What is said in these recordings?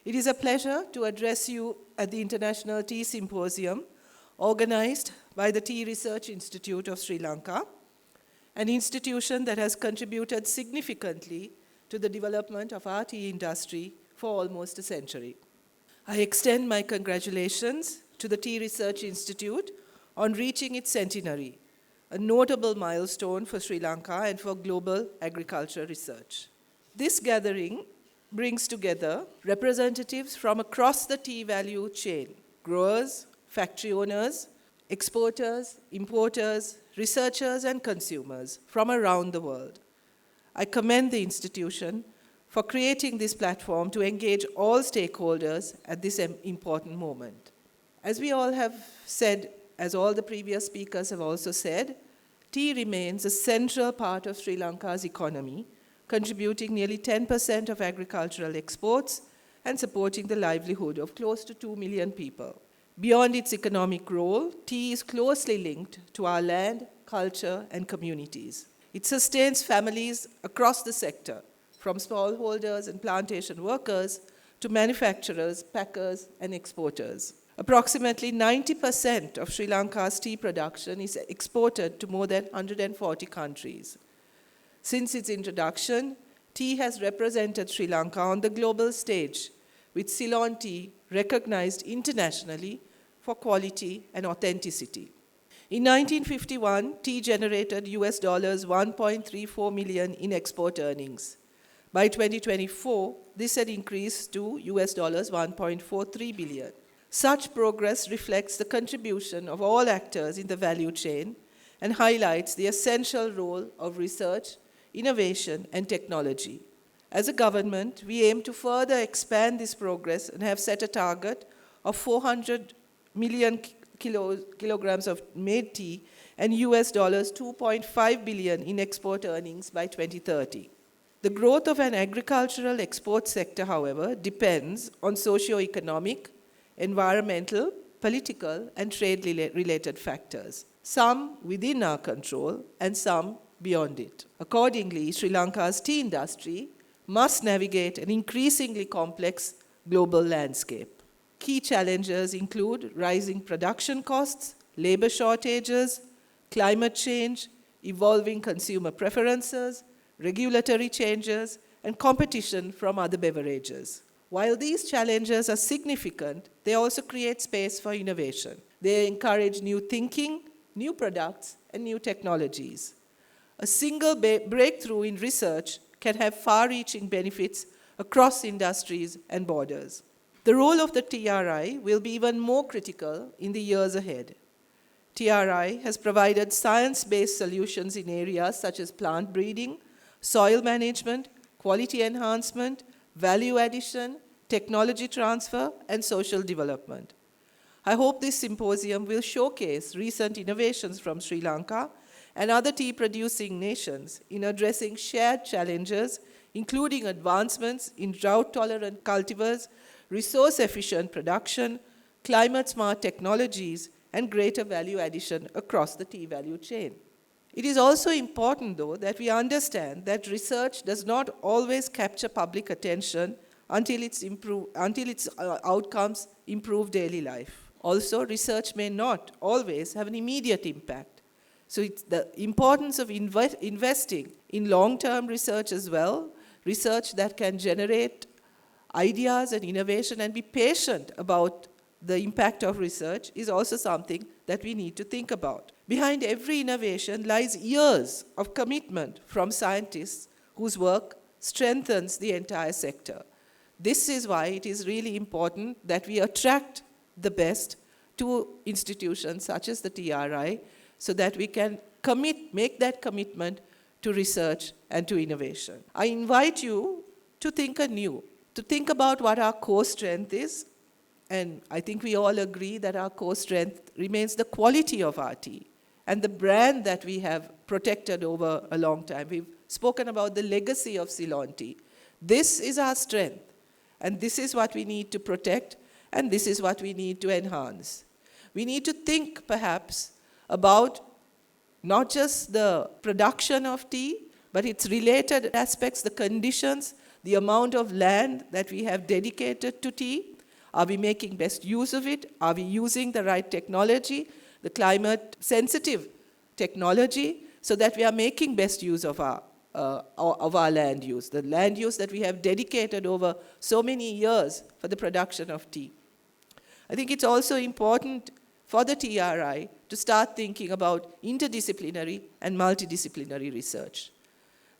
It is a pleasure to address you at the International Tea Symposium, organized by the Tea Research Institute of Sri Lanka, an institution that has contributed significantly to the development of our tea industry for almost a century. I extend my congratulations to the Tea Research Institute on reaching its centenary, a notable milestone for Sri Lanka and for global agriculture research. This gathering brings together representatives from across the tea value chain, growers, factory owners, exporters, importers, researchers, and consumers from around the world. I commend the institution for creating this platform to engage all stakeholders at this important moment. As we all have said, as all the previous speakers have also said, tea remains a central part of Sri Lanka's economy, contributing nearly 10% of agricultural exports and supporting the livelihood of close to 2 million people. Beyond its economic role, tea is closely linked to our land, culture, and communities. It sustains families across the sector, from smallholders and plantation workers to manufacturers, packers, and exporters. Approximately 90% of Sri Lanka's tea production is exported to more than 140 countries. Since its introduction, tea has represented Sri Lanka on the global stage, with Ceylon tea recognized internationally for quality and authenticity. In 1951, tea generated US $1.34 million in export earnings. By 2024, this had increased to US $1.43 billion. Such progress reflects the contribution of all actors in the value chain and highlights the essential role of research, innovation, and technology. As a government, we aim to further expand this progress and have set a target of 400 million kilograms of made tea and US $2.5 billion in export earnings by 2030. The growth of an agricultural export sector, however, depends on socio-economic, environmental, political, and trade-related factors, some within our control and some beyond it. Accordingly, Sri Lanka's tea industry must navigate an increasingly complex global landscape. Key challenges include rising production costs, labor shortages, climate change, evolving consumer preferences, regulatory changes, and competition from other beverages. While these challenges are significant, they also create space for innovation. They encourage new thinking, new products, and new technologies. A single breakthrough in research can have far-reaching benefits across industries and borders. The role of the TRI will be even more critical in the years ahead. TRI has provided science-based solutions in areas such as plant breeding, soil management, quality enhancement, value addition, technology transfer, and social development. I hope this symposium will showcase recent innovations from Sri Lanka and other tea-producing nations in addressing shared challenges, including advancements in drought-tolerant cultivars, resource-efficient production, climate-smart technologies, and greater value addition across the tea value chain. It is also important, though, that we understand that research does not always capture public attention until its outcomes improve daily life. Also, research may not always have an immediate impact. So it's the importance of investing in long-term research as well, research that can generate ideas and innovation, and be patient about the impact of research is also something that we need to think about. Behind every innovation lies years of commitment from scientists whose work strengthens the entire sector. This is why it is really important that we attract the best to institutions such as the TRI so that we can make that commitment to research and to innovation. I invite you to think anew, to think about what our core strength is. And I think we all agree that our core strength remains the quality of our tea and the brand that we have protected over a long time. We've spoken about the legacy of Ceylon tea. This is our strength, and this is what we need to protect, and this is what we need to enhance. We need to think, perhaps, about not just the production of tea, but its related aspects, the conditions, the amount of land that we have dedicated to tea. Are we making best use of it? Are we using the right technology, the climate-sensitive technology, so that we are making best use of our land use, the land use that we have dedicated over so many years for the production of tea. I think it's also important for the TRI to start thinking about interdisciplinary and multidisciplinary research.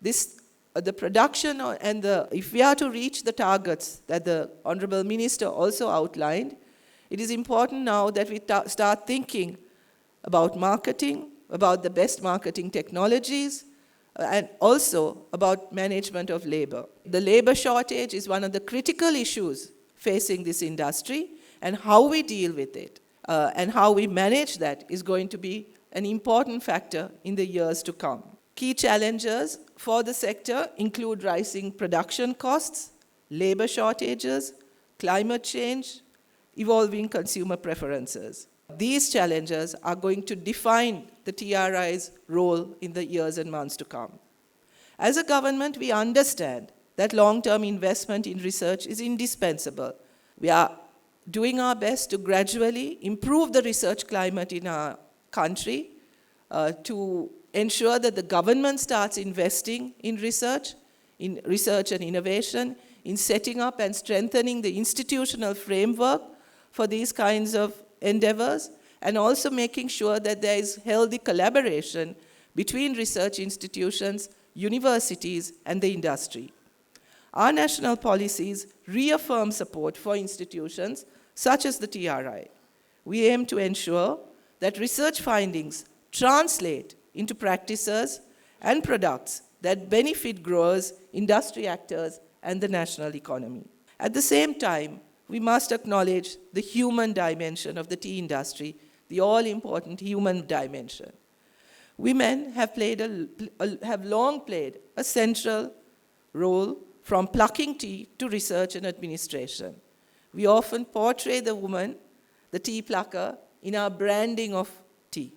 The production and if we are to reach the targets that the Honorable Minister also outlined, it is important now that we start thinking about marketing, about the best marketing technologies, and also about management of labor. The labor shortage is one of the critical issues facing this industry, and how we deal with it and how we manage that is going to be an important factor in the years to come. Key challenges for the sector include rising production costs, labor shortages, climate change, evolving consumer preferences. These challenges are going to define the TRI's role in the years and months to come. As a government, we understand that long-term investment in research is indispensable. We are doing our best to gradually improve the research climate in our country, to ensure that the government starts investing in research and innovation, in setting up and strengthening the institutional framework for these kinds of endeavors, and also making sure that there is healthy collaboration between research institutions, universities, and the industry. Our national policies reaffirm support for institutions such as the TRI. We aim to ensure that research findings translate into practices and products that benefit growers, industry actors, and the national economy. At the same time, we must acknowledge the human dimension of the tea industry, the all-important human dimension. Women have long played a central role from plucking tea to research and administration. We often portray the woman, the tea plucker, in our branding of tea.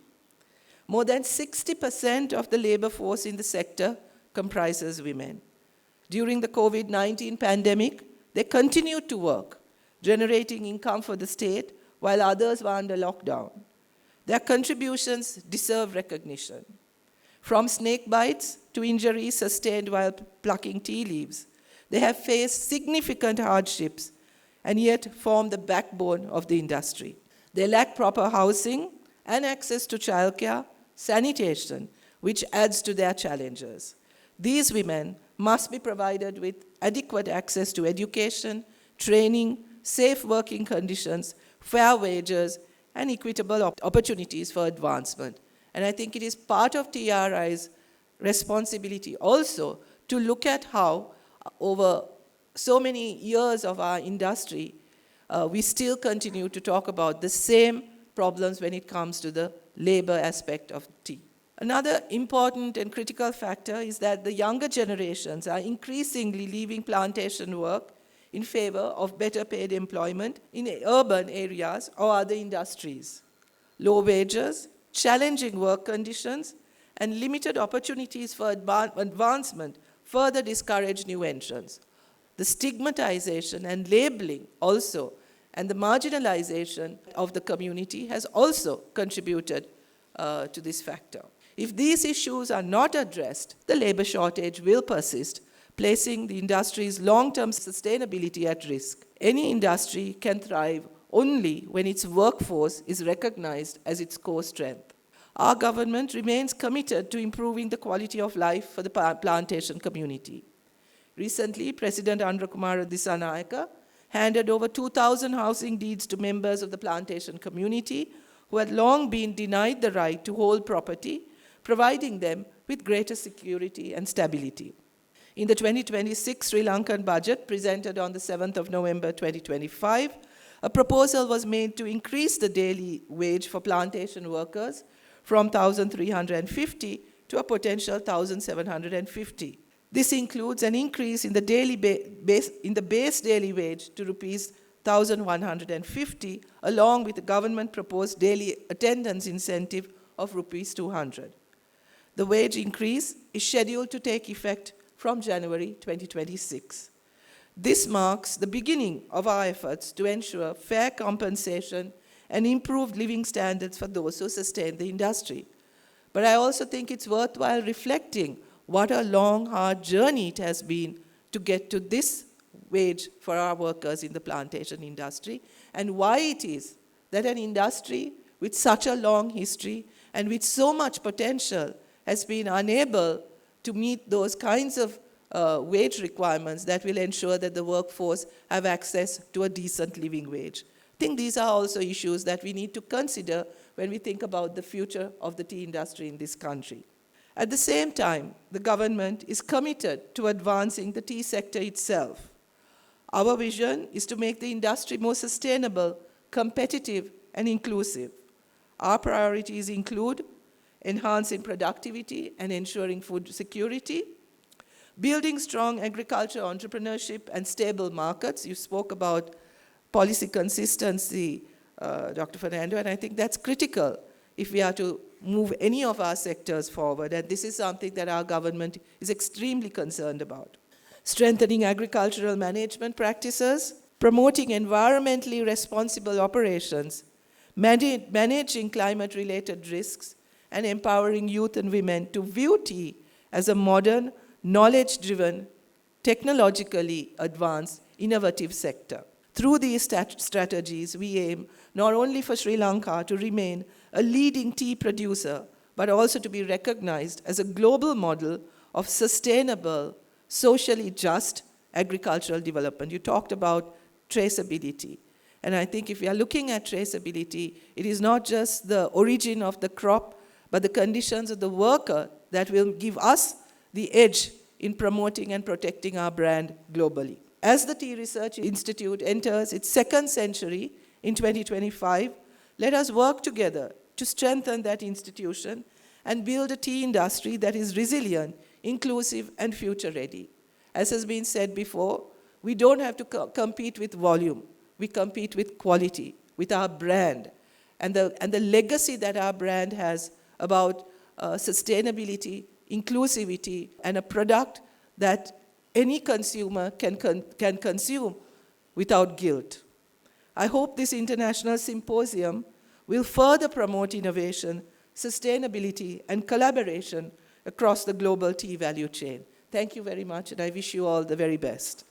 More than 60% of the labor force in the sector comprises women. During the COVID-19 pandemic, they continued to work, generating income for the state while others were under lockdown. Their contributions deserve recognition. From snake bites to injuries sustained while plucking tea leaves, they have faced significant hardships and yet form the backbone of the industry. They lack proper housing and access to childcare, sanitation, which adds to their challenges. These women must be provided with adequate access to education, training, safe working conditions, fair wages, and equitable opportunities for advancement. And I think it is part of TRI's responsibility also to look at how over so many years of our industry, we still continue to talk about the same problems when it comes to the labor aspect of tea. Another important and critical factor is that the younger generations are increasingly leaving plantation work in favor of better paid employment in urban areas or other industries. Low wages, challenging work conditions, and limited opportunities for advancement further discourage new entrants. The stigmatization and labeling also, and the marginalization of the community has also contributed to this factor. If these issues are not addressed, the labor shortage will persist, placing the industry's long-term sustainability at risk. Any industry can thrive only when its workforce is recognized as its core strength. Our government remains committed to improving the quality of life for the plantation community. Recently, President Andra Kumara Dissanayaka handed over 2,000 housing deeds to members of the plantation community who had long been denied the right to hold property, providing them with greater security and stability. In the 2026 Sri Lankan budget presented on the 7th of November 2025, a proposal was made to increase the daily wage for plantation workers from 1,350 to a potential 1,750. This includes an increase in the base daily wage to rupees 1,150, along with the government proposed daily attendance incentive of rupees 200. The wage increase is scheduled to take effect from January 2026. This marks the beginning of our efforts to ensure fair compensation and improved living standards for those who sustain the industry. But I also think it's worthwhile reflecting what a long, hard journey it has been to get to this wage for our workers in the plantation industry, and why it is that an industry with such a long history and with so much potential has been unable to meet those kinds of wage requirements that will ensure that the workforce have access to a decent living wage. I think these are also issues that we need to consider when we think about the future of the tea industry in this country. At the same time, the government is committed to advancing the tea sector itself. Our vision is to make the industry more sustainable, competitive, and inclusive. Our priorities include enhancing productivity and ensuring food security, building strong agriculture entrepreneurship and stable markets. You spoke about policy consistency, Dr. Fernando, and I think that's critical if we are to move any of our sectors forward, and this is something that our government is extremely concerned about. Strengthening agricultural management practices, promoting environmentally responsible operations, managing climate-related risks, and empowering youth and women to view tea as a modern, knowledge-driven, technologically advanced, innovative sector. Through these strategies, we aim not only for Sri Lanka to remain a leading tea producer, but also to be recognized as a global model of sustainable, socially just agricultural development. You talked about traceability. And I think if we are looking at traceability, it is not just the origin of the crop, but the conditions of the worker that will give us the edge in promoting and protecting our brand globally. As the Tea Research Institute enters its second century in 2025, let us work together to strengthen that institution and build a tea industry that is resilient, inclusive, and future-ready. As has been said before, we don't have to compete with volume. We compete with quality, with our brand, and the legacy that our brand has about sustainability, inclusivity, and a product that any consumer can consume without guilt. I hope this international symposium will further promote innovation, sustainability, and collaboration across the global tea value chain. Thank you very much, and I wish you all the very best.